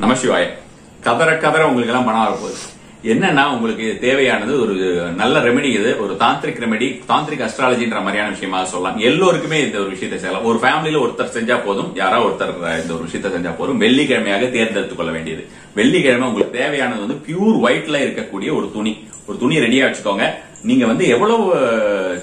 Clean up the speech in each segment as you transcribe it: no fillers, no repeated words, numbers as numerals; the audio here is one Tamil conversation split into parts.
நமசிவாய. கதற கதற உங்களுக்கு எல்லாம் பணம் வரப்போகுது. என்னன்னா உங்களுக்கு தேவையானது ஒரு நல்ல ரெமெடி. இது ஒரு தாந்திரிக் ரெமெடி, தாந்திரிக் அஸ்ட்ராலஜின்ற மாதிரியான விஷயமா சொல்லலாம். எல்லோருக்குமே இந்த ஒரு விஷயத்தை செய்யலாம். ஒரு ஃபேமிலியில ஒருத்தர் செஞ்சா போதும், யாரா ஒருத்தர் இந்த ஒரு விஷயத்தை செஞ்சா போதும். வெள்ளிக்கிழமையாக தேர்ந்தெடுத்துக் கொள்ள வேண்டியது. வெள்ளிக்கிழமை உங்களுக்கு தேவையானது வந்து பியூர் ஒயிட்ல இருக்கக்கூடிய ஒரு துணி ரெடியா வச்சுக்கோங்க. நீங்க வந்து எவ்வளவு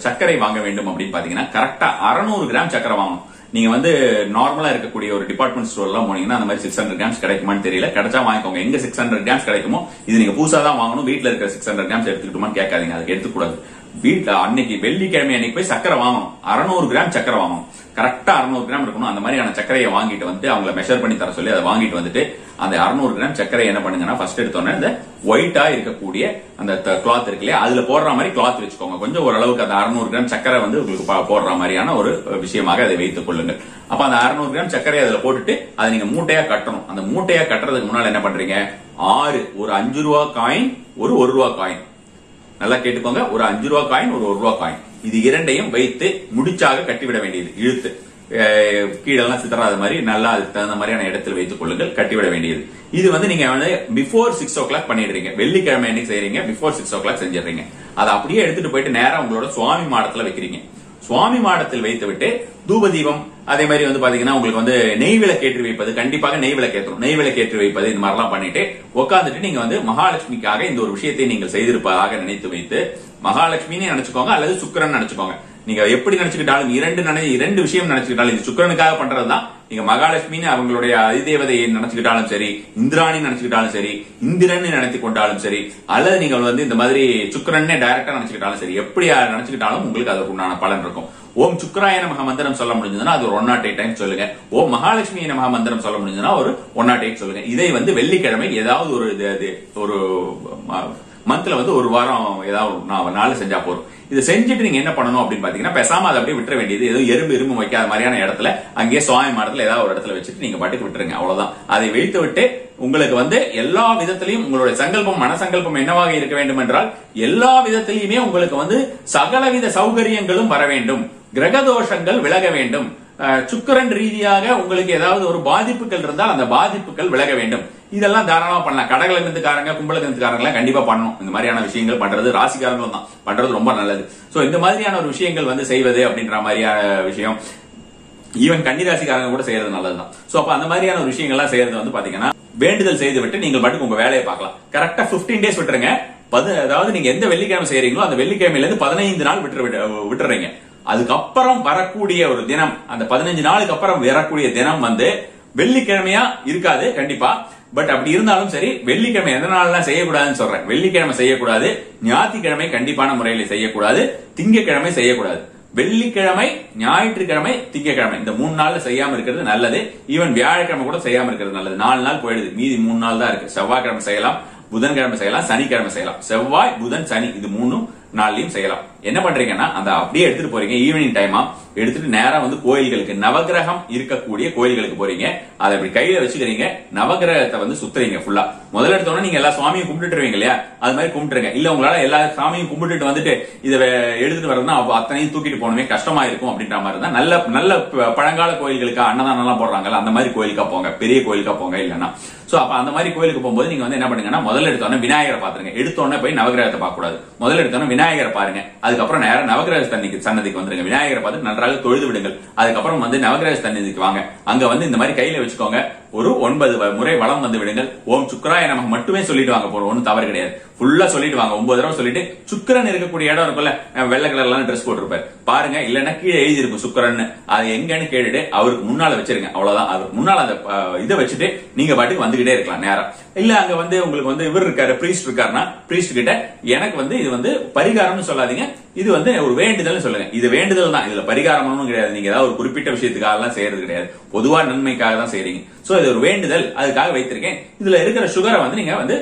சர்க்கரை வாங்க வேண்டும் அப்படின்னு பாத்தீங்கன்னா கரெக்டா 600 கிராம் சர்க்கரை வாங்கணும். நீங்க வந்து நார்மலா இருக்கக்கூடிய ஒரு டிபார்ட்மெண்ட் ஸ்டோர் எல்லாம் போனீங்கன்னா அந்த மாதிரி 600 கிராம்ஸ் கிடைக்குமான்னு தெரியல. கிடைச்சா வாங்கிக்கோங்க. எங்க 600 கிராம்ஸ் கிடைக்குமோ இது நீங்க புதுசா தான் வாங்கணும். வீட்டுல இருக்கிற 600 கிராம்ஸ் எடுத்துக்கிட்டோமான்னு கேட்காதீங்க. அதுக்கு எடுத்துக்கூடாது. வீட்டுல அன்னைக்கு வெள்ளிக்கிழமை அன்னைக்கு போய் சக்கரை வாங்கணும். 600 கிராம் சக்கரை வாங்கணும். கரெக்டா 600 கிராம் இருக்கணும். அந்த மாதிரியான சக்கரையை வாங்கிட்டு வந்து அவங்கள மெஷர் பண்ணி தர சொல்லி அதை வாங்கிட்டு வந்துட்டு அந்த 600 கிராம் சக்கரை என்ன பண்ணுங்கன்னா ஃபர்ஸ்ட் எடுத்தோன்னே இந்த ஒயிட்டா இருக்கக்கூடிய அந்த கிளாத் இருக்கு இல்லையா, அதுல போடுற மாதிரி கிளாத் வச்சுக்கோங்க. கொஞ்சம் ஓரளவுக்கு அந்த 600 கிராம் சக்கரை வந்து உங்களுக்கு போடுற மாதிரியான ஒரு விஷயமாக அதை வைத்துக் கொள்ளுங்கள். அப்ப அந்த 600 கிராம் சக்கரை அதுல போட்டுட்டு அதை நீங்க மூட்டையா கட்டணும். அந்த மூட்டையா கட்டுறதுக்கு முன்னால என்ன பண்றீங்க, ஒரு 5 ரூபா காயின், ஒரு 1 ரூபா காயின், நல்லா கேட்டுக்கோங்க, ஒரு 5 ரூபா காயின், ஒரு 1 ரூபா காயின், இது இரண்டையும் வைத்து முடிச்சாக கட்டிவிட வேண்டியது. இழுத்து கீழெல்லாம் சித்தராத மாதிரி நல்லா அதுக்கு தகுந்த மாதிரியான இடத்தில் வைத்துக் கொள்ளுங்கள். கட்டிவிட வேண்டியது. இது வந்து நீங்க வந்து பிஃபோர் 6 o'clock பண்ணிடுறீங்க. வெள்ளிக்கிழமை அன்னைக்கு செய்யறீங்க, பிஃபோர் 6 o'clock செஞ்சிடறீங்க. அதை அப்படியே எடுத்துட்டு போயிட்டு நேரா உங்களோட சுவாமி மாடத்துல வைக்கிறீங்க. சுவாமி மாடத்தில் வைத்து விட்டு தூப தீபம், அதே மாதிரி வந்து பாத்தீங்கன்னா உங்களுக்கு வந்து நெய் விளக்கேற்றி வைப்பது, கண்டிப்பாக நெய் விளக்கேற்றணும். நெய் விளக்கேற்றி வைப்பது இந்த மாதிரிலாம் பண்ணிட்டு உட்காந்துட்டு நீங்க வந்து மகாலட்சுமிக்காக இந்த ஒரு விஷயத்தை நீங்கள் செய்திருப்பதாக நினைத்து வைத்து, மகாலட்சுமின்னு நினைச்சுக்கோங்க அல்லது சுக்கிரன் நினைச்சுக்கோங்க. நீங்க எப்படி நினைச்சுக்கிட்டாலும் இரண்டு விஷயம் நினைச்சுக்கிட்டாலும் இது சுக்கிரனுக்காக பண்றதுதான். நீங்க மகாலட்சுமின்னு அவங்களுடைய அதிதேவதையை நினைச்சுக்கிட்டாலும் சரி, இந்திராணி நினைச்சுக்கிட்டாலும் சரி, இந்திரன் நினைத்து கொண்டாலும் சரி, அல்லது நீங்க வந்து இந்த மாதிரி சுக்கிரன்னே டைரக்டா நினைச்சுக்கிட்டாலும் சரி, எப்படி நினைச்சுக்கிட்டாலும் உங்களுக்கு அதுக்கு உண்டான பலன் இருக்கும். ஓம் சுக்கராய நமக மந்திரம் சொல்ல முடிஞ்சதுன்னா அது ஒரு 108 டைம் சொல்லுங்க. ஓம் மகாலட்சுமி நமக மந்திரம் சொல்ல முடிஞ்சதுன்னா ஒரு 108 சொல்லுங்க. இதை வந்து வெள்ளிக்கிழமை ஏதாவது ஒரு மந்த்ல வந்து ஒரு வாரம் ஏதாவது நாள் செஞ்சா போதும். இதை செஞ்சுட்டு நீங்க என்ன பண்ணணும் அப்படின்னு பாத்தீங்கன்னா பேசாம அதை அப்படியே விட்டுற வேண்டியது. ஏதோ எறும்பு வைக்காத மாதிரியான இடத்துல அங்கேயே சுவாமி மாடத்துல ஏதாவது ஒரு இடத்துல வச்சுட்டு நீங்க பாட்டுக்கு விட்டுருங்க. அவ்வளவுதான். அதை வைத்து விட்டு உங்களுக்கு வந்து எல்லா விதத்திலையும் உங்களுடைய சங்கல்பம், மனசங்கல்பம் என்னவாக இருக்க வேண்டும் என்றால் எல்லா விதத்திலையுமே உங்களுக்கு வந்து சகலவித சௌகரியங்களும் வர வேண்டும். கிரக தோஷங்கள் விலக வேண்டும். சுக்கிரன் ரீதியாக உங்களுக்கு ஏதாவது ஒரு பாதிப்புகள் இருந்தால் அந்த பாதிப்புகள் விலக வேண்டும். இதெல்லாம் தாராளமா பண்ணலாம். கடகலகிரந்துக்காரங்க, கும்பலகிரந்துக்காரங்க கண்டிப்பா பண்ணணும். இந்த மாதிரியான விஷயங்கள் பண்றது ராசிக்காரங்களும் தான் பண்றது ரொம்ப நல்லது. சோ இந்த மாதிரியான ஒரு விஷயங்கள் வந்து செய்வது அப்படின்ற மாதிரியான விஷயம் ஈவன் கன்னிராசிக்காரங்க கூட செய்யறது நல்லதுதான். சோ அப்ப அந்த மாதிரியான ஒரு விஷயங்கள்லாம் செய்யறது வந்து பாத்தீங்கன்னா வேண்டுதல் செய்து விட்டு நீங்கள் பாட்டுக்கு உங்க வேலையை பார்க்கலாம். கரெக்டா 15 days விட்டுருங்க. அதாவது நீங்க எந்த வெள்ளிக்கிழமை செய்யறீங்களோ அந்த வெள்ளிக்கிழமையில இருந்து 15 நாள் விட்டுறீங்க. அதுக்கப்புறம் வரக்கூடிய ஒரு தினம், அந்த 15 நாளுக்கு அப்புறம் வரக்கூடிய தினம் வந்து வெள்ளிக்கிழமையா இருக்காது கண்டிப்பா. பட் அப்படி இருந்தாலும் சரி, வெள்ளிக்கிழமை எந்த நாள்லாம் செய்யக்கூடாதுன்னு சொல்றேன். வெள்ளிக்கிழமை செய்யக்கூடாது, ஞாயிற்றுக்கிழமை கண்டிப்பான முறையில் செய்யக்கூடாது, திங்கக்கிழமை செய்யக்கூடாது. வெள்ளிக்கிழமை, ஞாயிற்றுக்கிழமை, திங்கக்கிழமை இந்த 3 நாள்ல செய்யாம இருக்கிறது நல்லது. ஈவன் வியாழக்கிழமை கூட செய்யாம இருக்கிறது நல்லது. 4 நாள் போயிடுது, மீதி 3 நாள் தான் இருக்கு. செவ்வாய்க்கிழமை செய்யலாம், புதன்கிழமை செய்யலாம், சனிக்கிழமை செய்யலாம். செவ்வாய், புதன், சனி இது 3 நாள்லயும் செய்யலாம். என்ன பண்றீங்கன்னா அந்த அப்படியே எடுத்துட்டு போறீங்க. ஈவினிங் டைமா எடுத்துட்டு நேரா வந்து கோயில்களுக்கு, நவகிரகம் இருக்கக்கூடிய கோயில்களுக்கு போறீங்க. அதை அப்படி கையில வச்சுக்கிறீங்க. நவகிரகத்தை வந்து சுத்துறீங்க ஃபுல்லா. முதல்ல எடுத்தோன்னா நீங்க எல்லா சுவாமியும் கும்பிட்டுருவீங்க இல்லையா, அது மாதிரி கும்பிட்டுருங்க. இல்ல உங்களால எல்லா சாமியும் கும்பிட்டுட்டு வந்துட்டு இதை எடுத்துட்டு வரதுன்னா அத்தனையும் தூக்கிட்டு போகணுமே கஷ்டமா இருக்கும் அப்படின்ற மாதிரி தான் நல்ல நல்ல பழங்கால கோயில்களுக்கு அன்னதானம் எல்லாம் போடுறாங்கல்ல, அந்த மாதிரி கோயிலுக்கா போங்க, பெரிய கோயிலுக்கா போங்க. இல்லன்னா சோ அப்ப அந்த மாதிரி கோயிலுக்கு போகும்போது நீங்க வந்து என்ன பண்ணுங்கன்னா முதல்ல எடுத்தோன்னே விநாயகரை பாத்துருங்க. எடுத்தோன்னே போய் நவகிரகத்தை பார்க்க கூடாது. முதல்ல எடுத்தோன்னே விநாயகரை பாருங்க. அதுக்கப்புறம் நேரம் நவகிரக சன்னதிக்கு வந்துருங்க. விநாயகரை பார்த்து நன்றாக தொழுது விடுங்கள். அதுக்கப்புறம் வந்து நவகிரக சன்னதிக்கு வாங்க. அங்க வந்து இந்த மாதிரி கையில வச்சுக்கோங்க. ஒரு 9 முறை வலம் வந்து விடுங்கள். ஓம் சுக்கராய நமக்கு மட்டுமே சொல்லிட்டு வாங்க போறோம். ஒன்னும் தவறு கிடையாது. ஃபுல்லா சொல்லிட்டு வாங்க. 9 தடவை சொல்லிட்டு சுக்கிரன் இருக்கக்கூடிய இடம் இருக்குல்ல, வெள்ளை கலர்லாம் ட்ரெஸ் போட்டிருப்பாரு பாருங்க, இல்லன்னா கீழே எழுதி இருக்கும் சுக்கிரன், அது எங்கன்னு கேட்டுட்டு அவருக்கு முன்னால வச்சிருங்க. அவ்வளவுதான். அவருக்கு முன்னால அந்த இதை வச்சுட்டு நீங்க பாட்டுக்கு வந்துகிட்டே இருக்கலாம் நேரம். இல்ல அங்க வந்து உங்களுக்கு வந்து இவர் இருக்காரு, பிரீஸ்ட் இருக்காருன்னா பிரீஸ்ட் கிட்ட எனக்கு வந்து இது வந்து பரிகாரம்னு சொல்லாதீங்க, இது வந்து ஒரு வேண்டுதல் சொல்லுங்க. இது வேண்டுதல் தான், இதுல பரிகாரமும் கிடையாது. நீங்க ஏதாவது ஒரு குறிப்பிட்ட விஷயத்துக்காக எல்லாம் செய்யறது கிடையாது. பொதுவா நன்மைக்காக தான் செய்யறீங்க. சோ இது ஒரு வேண்டுதல், அதுக்காக வைத்திருக்கேன். இதுல இருக்கிற சுகரை வந்து நீங்க வந்து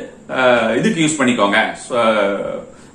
இதுக்கு யூஸ் பண்ணிக்கோங்க.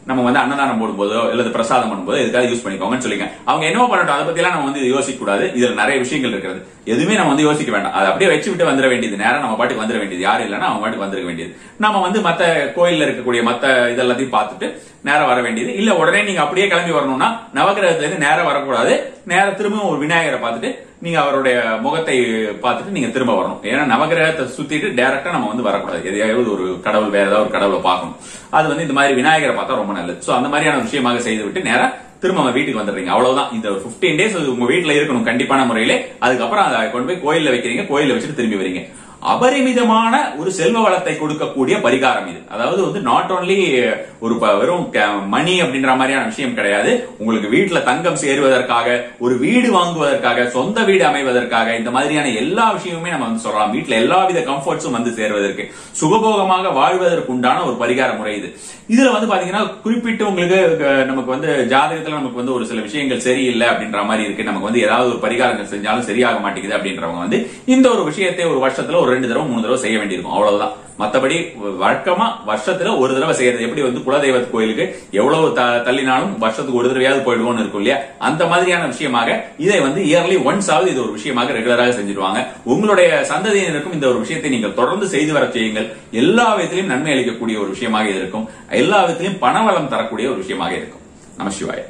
நம்ம வந்து அன்னதானம் போடும்போதோ இல்லது பிரசாதம் பண்ணும்போது இதுக்காக யூஸ் பண்ணிக்கோங்கன்னு சொல்லிங்க. அவங்க என்னவோ பண்ணட்டும், அதை பத்தி எல்லாம் நம்ம வந்து யோசிக்க கூடாது. இதுல நிறைய விஷயங்கள் இருக்கிறது. எதுவுமே நம்ம வந்து யோசிக்க வேண்டாம். அதை அப்படியே வச்சு விட்டு வந்துட வேண்டியது. நேரம் நம்ம பாட்டுக்கு வந்துட வேண்டியது. யாரும் இல்லைன்னா அவங்க பாட்டுக்கு வந்துட வேண்டியது. நம்ம வந்து மத்த கோயில்ல இருக்கக்கூடிய மத்த இதெல்லாத்தையும் பார்த்துட்டு நேரம் வர வேண்டியது. இல்ல உடனே நீங்க அப்படியே கிளம்பி வரணும்னா நவகிரகத்துல இருந்து நேரம் வரக்கூடாது. நேரம் திரும்பவும் ஒரு விநாயகரை பார்த்துட்டு நீங்க அவருடைய முகத்தை பார்த்துட்டு நீங்க திரும்ப வரணும். ஏன்னா நவகிரகத்தை சுத்திட்டு டைரக்டா நம்ம வந்து வரக்கூடாது. எதையாவது ஒரு கடவுள் வேற ஏதாவது ஒரு கடவுளை பார்க்கணும். அது வந்து இந்த மாதிரி விநாயகரை பார்த்தா ரொம்ப நல்லது. சோ அந்த மாதிரியான விஷயமாக செய்து விட்டு நேரா திரும்ப வீட்டுக்கு வந்துடுறீங்க. அவ்வளவுதான். இந்த 15 டேஸ் உங்க வீட்டுல இருக்கணும் கண்டிப்பான முறையிலே. அதுக்கப்புறம் அதை கொண்டு போய் கோயில்ல வைக்கிறீங்க. கோயில்ல வச்சுட்டு திரும்பி வரீங்க. அபரிமிதமான ஒரு செல்வ வளத்தை கொடுக்கக்கூடிய பரிகாரம் இது. அதாவது வந்து நாட் ஓன்லி ஒரு வெறும் மணி அப்படின்ற மாதிரியான விஷயம் கிடையாது. உங்களுக்கு வீட்டுல தங்கம் சேருவதற்காக, ஒரு வீடு வாங்குவதற்காக, சொந்த வீடு அமைவதற்காக, இந்த மாதிரியான எல்லா விஷயமுமே நம்ம வந்து சொல்லலாம். வீட்டுல எல்லாவித கம்ஃபர்ட்ஸும் வந்து சேருவதற்கு, சுகபோகமாக வாழ்வதற்கு உண்டான ஒரு பரிகார முறை இது. இதுல வந்து பாத்தீங்கன்னா குறிப்பிட்டு உங்களுக்கு நமக்கு வந்து ஜாதகத்துல நமக்கு வந்து ஒரு சில விஷயங்கள் சரியில்லை அப்படின்ற மாதிரி இருக்கு, நமக்கு வந்து ஏதாவது ஒரு பரிகாரங்கள் செஞ்சாலும் சரியாக மாட்டேங்குது அப்படின்றவங்க வந்து இந்த ஒரு விஷயத்தை ஒரு வருஷத்துல ஒரு 2 தடவை 3 தடவை செய்ய வேண்டியிருக்கும். அவ்வளவுதான். மத்தபடி வழக்கமா வருஷத்துல ஒரு தடவை செய்யறது. எப்படி வந்து குலதெய்வ கோயிலுக்கு எவ்வளவு தள்ளினாலும் வருஷத்துக்கு ஒரு தடவையாவது போயிடுவோம்னு இருக்கும் இல்லையா, அந்த மாதிரியான விஷயமாக இதை வந்து இயர்லி ஒன்ஸ் ஆவது இது ஒரு விஷயமாக ரெகுலராக செஞ்சிருவாங்க. உங்களுடைய சந்ததியினருக்கும் இந்த ஒரு விஷயத்தை நீங்கள் தொடர்ந்து செய்து வர செய்யுங்கள். எல்லா விதத்திலையும் நன்மை அளிக்கக்கூடிய ஒரு விஷயமாக இது இருக்கும். எல்லா விதத்திலையும் பணவளம் தரக்கூடிய ஒரு விஷயமாக இருக்கும். நம சிவாய.